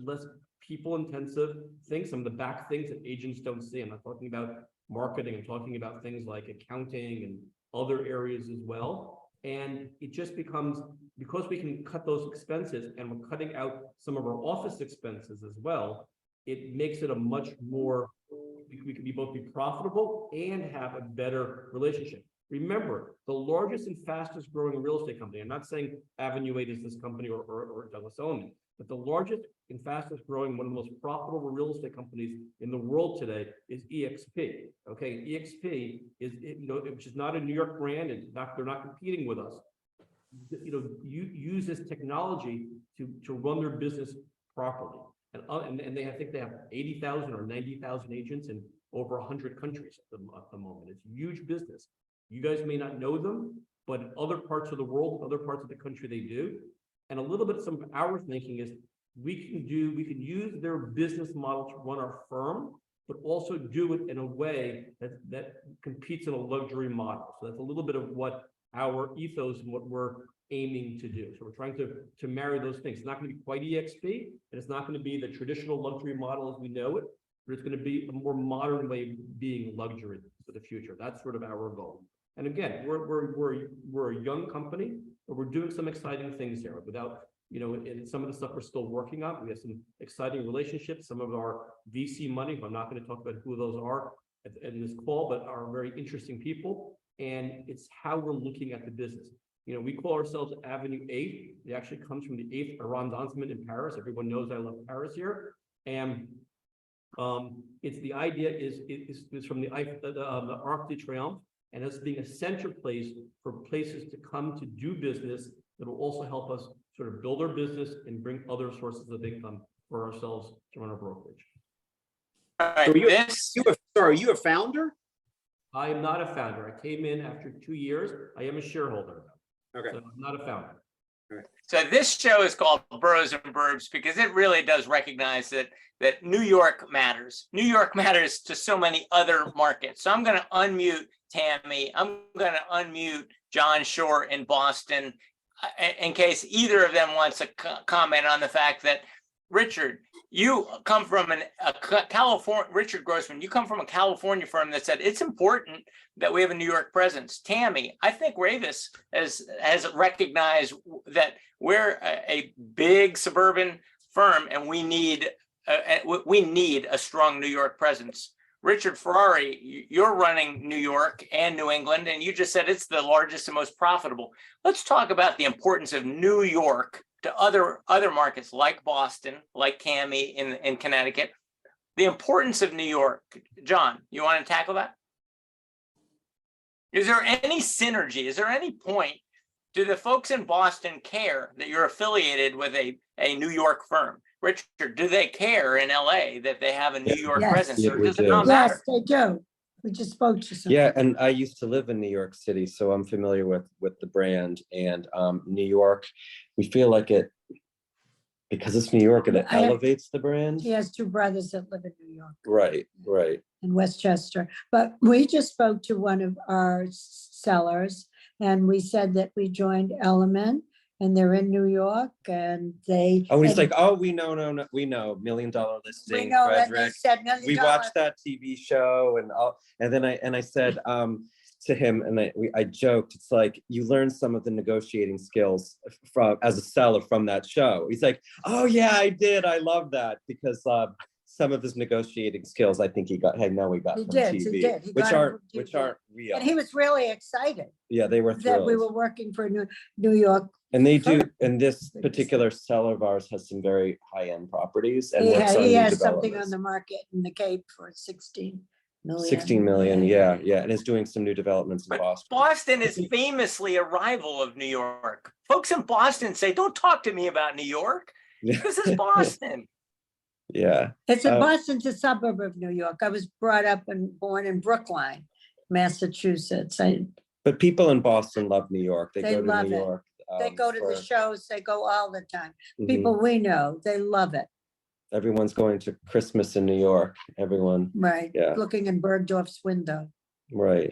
less people intensive thing. Some of the back things that agents don't see. I'm not talking about marketing. I'm talking about things like accounting and other areas as well. And it just becomes, because we can cut those expenses and we're cutting out some of our office expenses as well, it makes it a much more, we can both be profitable and have a better relationship. Remember, the largest and fastest growing real estate company, I'm not saying Avenue 8 is this company or Douglas Elliman, but the largest and fastest growing, one of the most profitable real estate companies in the world today is EXP. Okay, EXP is, which is not a New York brand, and they're not competing with us. You use this technology to run their business properly. And I think they have 80,000 or 90,000 agents in over 100 countries at the moment. It's a huge business. You guys may not know them, but in other parts of the world, other parts of the country, they do. And a little bit of some of our thinking is we can use their business model to run our firm, but also do it in a way that competes in a luxury model. So that's a little bit of what our ethos and what we're aiming to do. So we're trying to marry those things. It's not going to be quite EXP, and it's not going to be the traditional luxury model as we know it, but it's going to be a more modern way of being luxury for the future. That's sort of our goal. And again, we're a young company, but we're doing some exciting things here without, and some of the stuff we're still working on. We have some exciting relationships. Some of our VC money, I'm not going to talk about who those are in this call, but are very interesting people. And it's how we're looking at the business. We call ourselves Avenue 8. It actually comes from the 8th arrondissement in Paris. Everyone knows I love Paris here. And it's the idea is from the Arc de Triomphe, and it's being a center place for places to come to do business that will also help us sort of build our business and bring other sources of income for ourselves to run our brokerage. All right, So are you a founder? I am not a founder. I came in after 2 years. I am a shareholder. Okay. So I'm not a founder. So this show is called Boroughs and Burbs because it really does recognize that New York matters. New York matters to so many other markets. So I'm going to unmute Tammy. I'm going to unmute John Shore in Boston in case either of them wants to comment on the fact that, Richard, you come from Richard Grossman, you come from a California firm that said it's important that we have a New York presence. Tammy, I think Ravis has recognized that we're a big suburban firm and we need a strong New York presence. Richard Ferrari, you're running New York and New England, and you just said it's the largest and most profitable. Let's talk about the importance of New York to other markets like Boston, like Cami in Connecticut, the importance of New York. John, you want to tackle that? Is there any synergy? Is there any point? Do the folks in Boston care that you're affiliated with a New York firm? Richard, do they care in LA that they have a New York presence, or does it not matter? Yes, they do. We just spoke to some. Yeah, and I used to live in New York City, so I'm familiar with the brand. And New York, we feel like it, because it's New York, it elevates the brand. He has two brothers that live in New York. Right. In Westchester. But we just spoke to one of our sellers, and we said that we joined Element, and they're in New York, and they. Oh, he's like, oh, we know, $1 million listing, we know that they Frederick. said $1 million. We watched that TV show, and then I said to him, and I joked, it's like you learn some of the negotiating skills as a seller from that show. He's like, oh yeah, I did. I love that, because some of his negotiating skills, I think he got from TV, He did. which aren't real. And he was really excited. Yeah, they were thrilled that we were working for New York. And they do, and this particular seller of ours has some very high-end properties and He works on new has something developments. on the market in the Cape for 16 million. 16 million, yeah, and is doing some new developments in But Boston. Boston is famously a rival of New York. Folks in Boston say, don't talk to me about New York. This is Boston. Yeah. It's a Uh, Boston's a suburb of New York. I was brought up and born in Brookline, Massachusetts. But people in Boston love New York. They They go to love New it. York. They go to the for- shows, they go all the time. Mhm. People we know, they love it, Everyone's going to Christmas in New York. Everyone, right? Yeah. Looking in Bergdorf's window. right.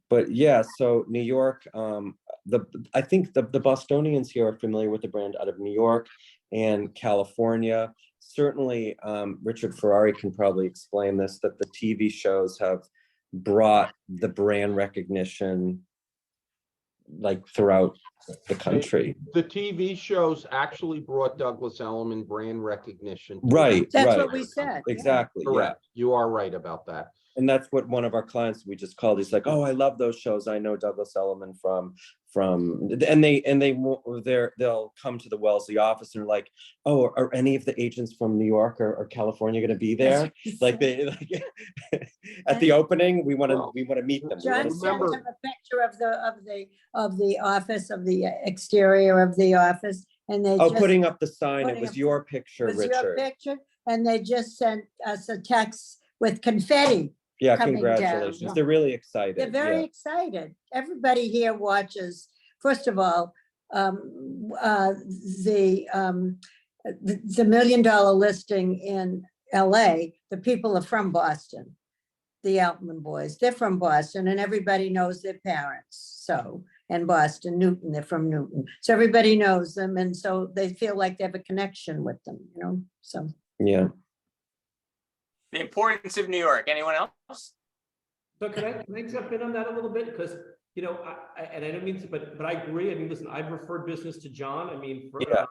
But yeah, so New York, I think the Bostonians here are familiar with the brand out of New York and California. Certainly, Richard Ferrari can probably explain this, that the TV shows have brought the brand recognition like throughout the country. The TV shows actually brought Douglas Elliman brand recognition. Right, That's right. what we said. yeah. Exactly, yeah. Correct. You are right about that. And that's what one of our clients we just called. He's like, "Oh, I love those shows. I know Douglas Elliman from," and they'll come to the Wellesley office and they're like, "Oh, are any of the agents from New York or California going to be there?" Like at the opening, we want to meet them. We wanna John see sent them. him a picture of the office, of the exterior of the office, and they Oh, just. putting up the sign. It putting was up- your picture, was your Richard. picture, and they just sent us a text with confetti. Yeah, coming congratulations. down. They're really excited. They're very Yeah. excited. Everybody here watches, first of all, the $1 million listing in LA, the people are from Boston. The Altman boys, they're from Boston, and everybody knows their parents. So, and Boston, Newton, they're from Newton. So everybody knows them, and so they feel like they have a connection with them, so. Yeah. The importance of New York. Anyone else? So can I jump in on that a little bit? Because, and I don't mean to, but I agree. I mean, listen, I've referred business to John. I mean, Yeah.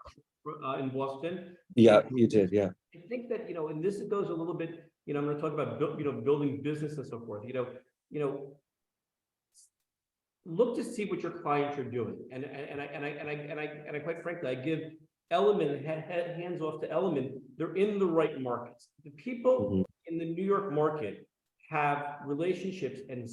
in Boston. Yeah, you did. Yeah. I think that, and this goes a little bit, I'm going to talk about, building business and so forth, look to see what your clients are doing. And I quite frankly, I give Element, hands off to Element. They're in the right markets. The people in the New York market have relationships and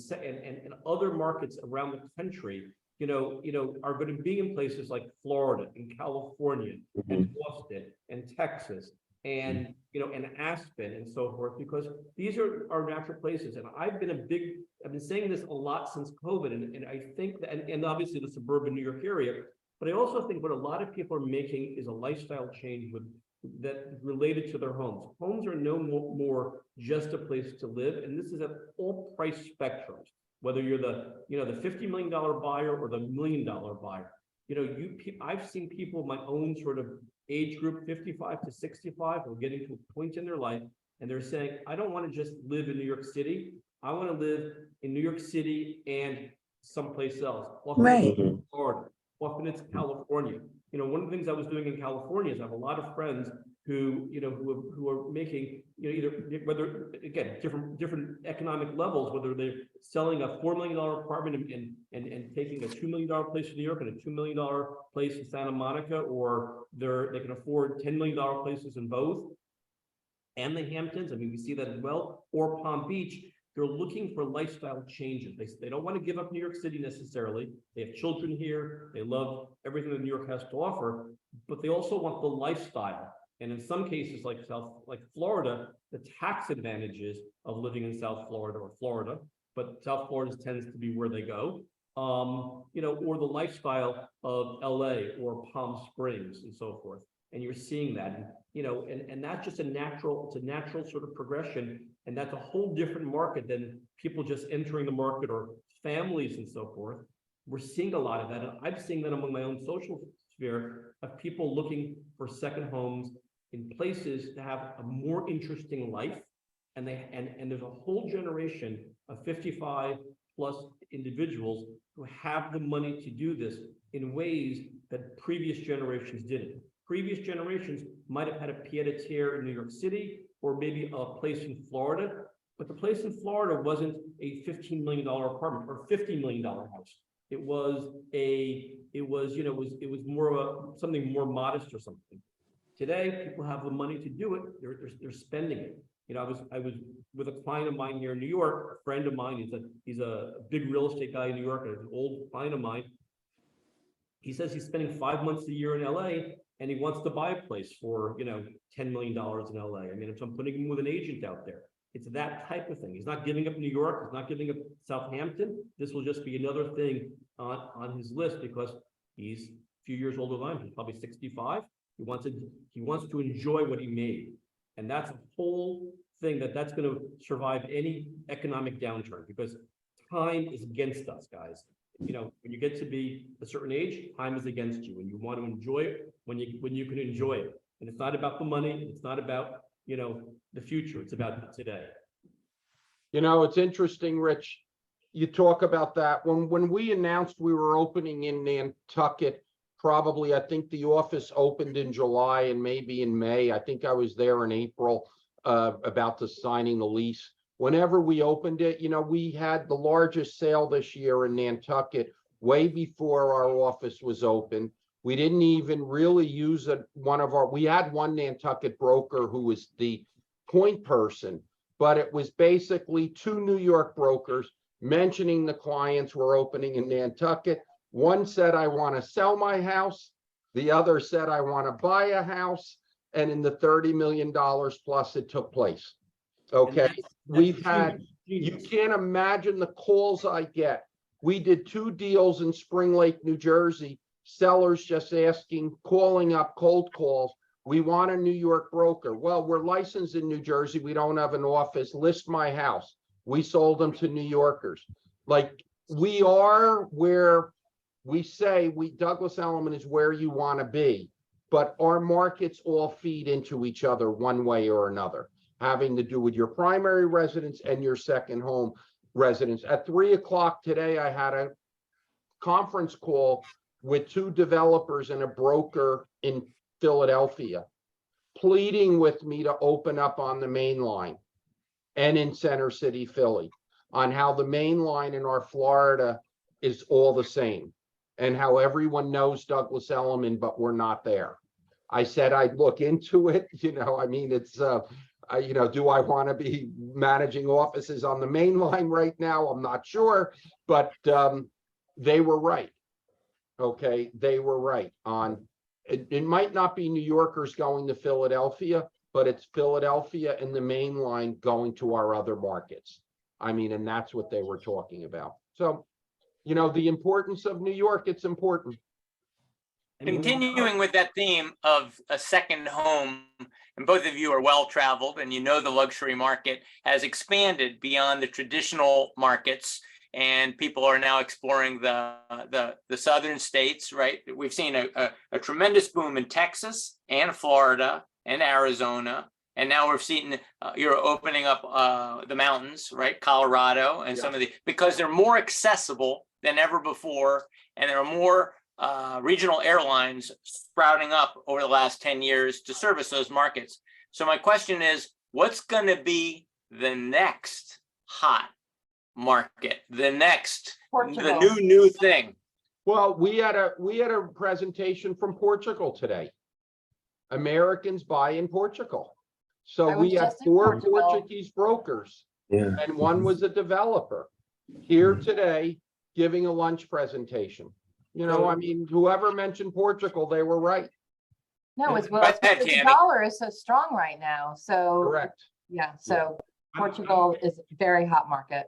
other markets around the country, are going to be in places like Florida and California and Boston and Texas and, and Aspen and so forth, because these are our natural places. And I've been saying this a lot since COVID. And I think that, and obviously the suburban New York area, but I also think what a lot of people are making is a lifestyle change that related to their homes. Homes are no more just a place to live, and this is at all price spectrums. Whether you're the $50 million buyer or the $1 million buyer, I've seen people in my own sort of age group, 55 to 65, or getting to a point in their life, and they're saying, I don't want to just live in New York City. I want to live in New York City and someplace else. Often Right. it's Florida. Often it's California. One of the things I was doing in California is I have a lot of friends who are making, either whether, again, different economic levels, whether they're selling a $4 million apartment and taking a $2 million place in New York and a $2 million place in Santa Monica, or they can afford $10 million places in both, and the Hamptons. I mean, we see that as well, or Palm Beach. They're looking for lifestyle changes. They don't want to give up New York City necessarily. They have children here. They love everything that New York has to offer, but they also want the lifestyle. And in some cases, like Florida, the tax advantages of living in South Florida or Florida, but South Florida tends to be where they go, or the lifestyle of LA or Palm Springs and so forth. And you're seeing that, and that's just it's a natural sort of progression. And that's a whole different market than people just entering the market or families and so forth. We're seeing a lot of that. And I'm seeing that among my own social sphere of people looking for second homes in places to have a more interesting life. And there's a whole generation of 55 plus individuals who have the money to do this in ways that previous generations didn't. Previous generations might have had a pied-a-terre in New York City, or maybe a place in Florida, but the place in Florida wasn't a $15 million apartment or $50 million house. It was more of something more modest or something. Today, people have the money to do it. They're spending it. I was with a client of mine here in New York, a friend of mine. He's a big real estate guy in New York, an old client of mine. He says he's spending 5 months a year in LA, and he wants to buy a place for, $10 million in LA. I mean, if I'm putting him with an agent out there, it's that type of thing. He's not giving up New York. He's not giving up Southampton. This will just be another thing on his list because he's a few years older than I am. He's probably 65. He wants to enjoy what he made. And that's a whole thing that's going to survive any economic downturn because time is against us, guys. When you get to be a certain age, time is against you and you want to enjoy it when you can enjoy it. And it's not about the money. It's not about, the future. It's about today. It's interesting, Rich. You talk about that. When we announced we were opening in Nantucket, probably, I think the office opened in July and maybe in May. I think I was there in April, about to signing the lease. Whenever we opened it, we had the largest sale this year in Nantucket way before our office was open. We didn't even really use we had one Nantucket broker who was the point person, but it was basically two New York brokers mentioning the clients were opening in Nantucket. One said, I want to sell my house. The other said, I want to buy a house. And in the $30 million plus, it took place. Okay. We've had, you can't imagine the calls I get. We did 2 deals in Spring Lake, New Jersey. Sellers just asking, calling up cold calls. We want a New York broker. Well, we're licensed in New Jersey. We don't have an office. List my house. We sold them to New Yorkers. Like, we are where we say Douglas Elliman is where you want to be, but our markets all feed into each other one way or another, having to do with your primary residence and your second home residence. At 3 o'clock today, I had a conference call with 2 developers and a broker in Philadelphia, pleading with me to open up on the main line and in Center City, Philly, on how the main line in our Florida is all the same and how everyone knows Douglas Elliman, but we're not there. I said I'd look into it. I mean, it's, do I want to be managing offices on the main line right now? I'm not sure, but they were right. Okay, they were right on. It might not be New Yorkers going to Philadelphia, but it's Philadelphia and the main line going to our other markets. I mean, and that's what they were talking about. So, the importance of New York, it's important. Continuing with that theme of a second home, and both of you are well-traveled and the luxury market has expanded beyond the traditional markets. And people are now exploring the southern states, right? We've seen a tremendous boom in Texas and Florida and Arizona. And now we're seeing you're opening up the mountains, right? Colorado and some of because they're more accessible than ever before. And there are more regional airlines sprouting up over the last 10 years to service those markets. So my question is, what's going to be the next hot market, the new thing? Well, we had a presentation from Portugal today. Americans buy in Portugal. So we had 4 Portuguese brokers, and one was a developer here today giving a lunch presentation. I mean, whoever mentioned Portugal, they were right. No, it's the dollar is so strong right now. So correct. Yeah. So Portugal is a very hot market.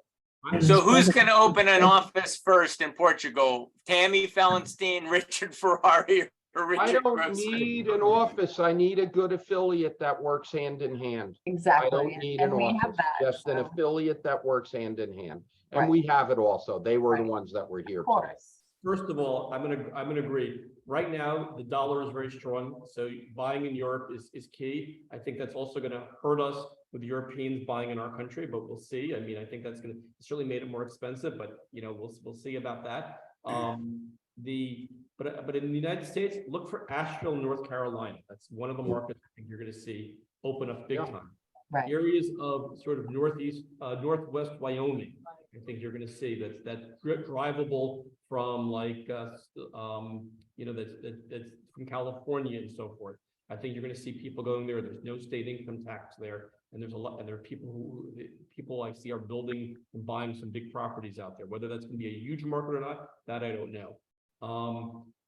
So who's going to open an office first in Portugal? Tammy Fellenstein, Richard Ferrari, or Richard I don't Grossman? need an office. I need a good affiliate that works hand in hand. Exactly. I don't need an office, just an affiliate that works hand in hand. And we have it also. They were the ones that were here today. First of all, I'm gonna agree. Right now, the dollar is very strong, so buying in Europe is key. I think that's also going to hurt us with Europeans buying in our country, but we'll see. I mean, I think that's going to certainly made it more expensive, but we'll see about that. But in the United States, look for Asheville, North Carolina. That's one of the markets I think you're going to see open up big time. Right. Areas of sort of northwest Wyoming, I think you're going to see that's drivable from like that's from California and so forth. I think you're going to see people going there. There's no state income tax there, and there are people I see are building and buying some big properties out there. Whether that's going to be a huge market or not, that I don't know.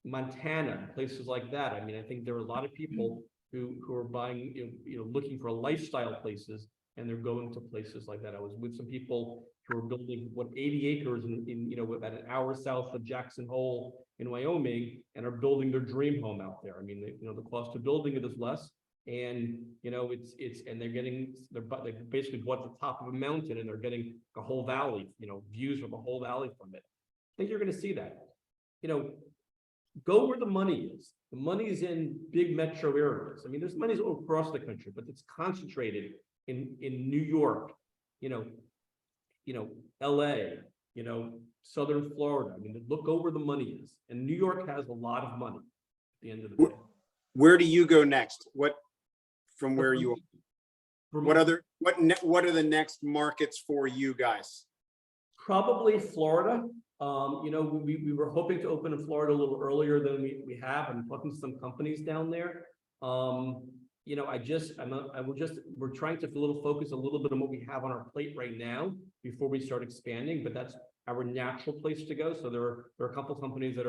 Montana, places like that. I mean, I think there are a lot of people who are buying, looking for lifestyle places, and they're going to places like that. I was with some people who are building 80 acres in about an hour south of Jackson Hole in Wyoming, and are building their dream home out there. I mean, the cost of building it is less, and they basically bought the top of a mountain, and they're getting a whole valley, views of a whole valley from it. I think you're going to see that. Go where the money is. The money is in big metro areas. I mean, there's money all across the country, but it's concentrated in New York, LA, Southern Florida. I mean, go where the money is. And New York has a lot of money at the end of the day. Where do you go next? From where you are? What are the next markets for you guys? Probably Florida. We were hoping to open in Florida a little earlier than we have. I'm talking to some companies down there. We're trying to focus a little bit on what we have on our plate right now before we start expanding, but that's our natural place to go. So there are a couple of companies that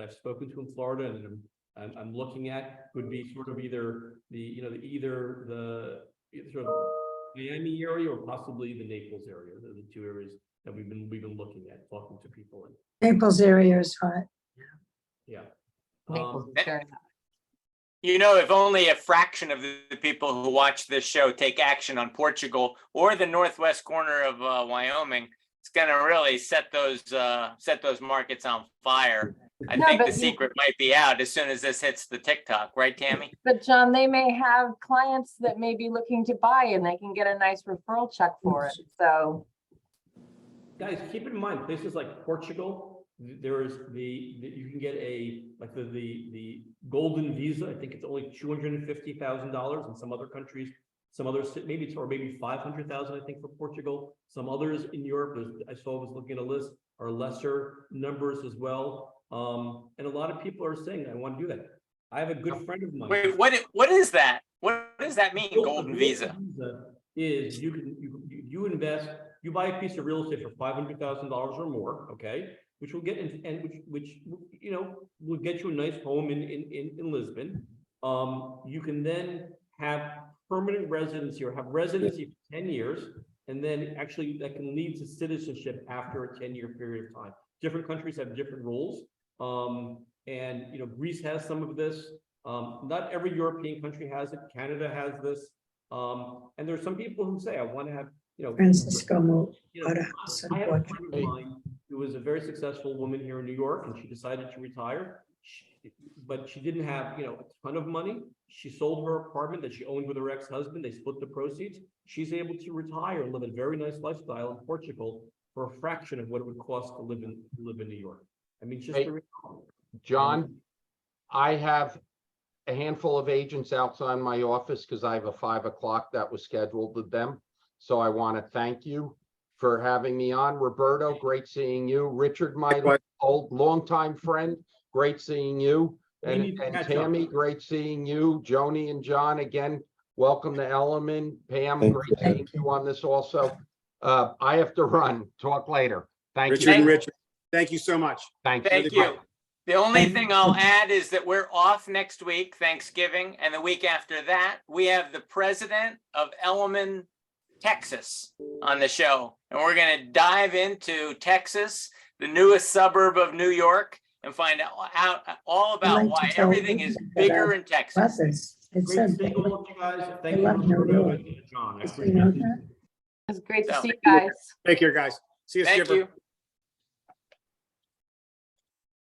I've spoken to in Florida, and I'm looking at would be sort of either the sort of Miami area or possibly the Naples area. They're the two areas that we've been looking at, talking to people in. Naples area is hot. Yeah. Naples is very hot. If only a fraction of the people who watch this show take action on Portugal or the northwest corner of Wyoming, it's going to really set those markets on fire. I think the secret might be out as soon as this hits the TikTok, right, Tammy? But John, they may have clients that may be looking to buy, and they can get a nice referral check for it. So, guys, keep in mind places like Portugal. There is you can get the golden visa. I think it's only $250,000 in some other countries. Some others maybe $500,000. I think for Portugal. Some others in Europe, I was looking at a list, are lesser numbers as well. And a lot of people are saying, I want to do that. I have a good friend of mine. Wait, what is that? What does that mean? Golden visa is you invest, you buy a piece of real estate for $500,000 or more, okay, which will get which will get you a nice home in Lisbon. You can then have permanent residency or have residency for 10 years, and then actually that can lead to citizenship after a 10-year period of time. Different countries have different rules. And Greece has some of this. Not every European country has it. Canada has this. And there's some people who say, I want to have, Francisco moved out of house. I have a friend of mine who was a very successful woman here in New York, and she decided to retire. But she didn't have, a ton of money. She sold her apartment that she owned with her ex-husband. They split the proceeds. She's able to retire and live a very nice lifestyle in Portugal for a fraction of what it would cost to live in New York. I mean, just John, I have a handful of agents outside my office because I have a 5 o'clock that was scheduled with them. So I want to thank you for having me on. Roberto, great seeing you. Richard, my longtime friend, great seeing you. And Tammy, great seeing you. Joni and John, again, welcome to Element. Pam, great seeing you on this also. I have to run. Talk later. Thank you. Richard, thank you so much. Thank you. The only thing I'll add is that we're off next week, Thanksgiving, and the week after that, we have the president of Element, Texas on the show. And we're going to dive into Texas, the newest suburb of New York, and find out all about why everything is bigger in Texas. Great seeing all of you guys. Thank you, Roberto and John. I appreciate it. It's great to see you guys. Take care, guys. See you, Thank Skipper. you.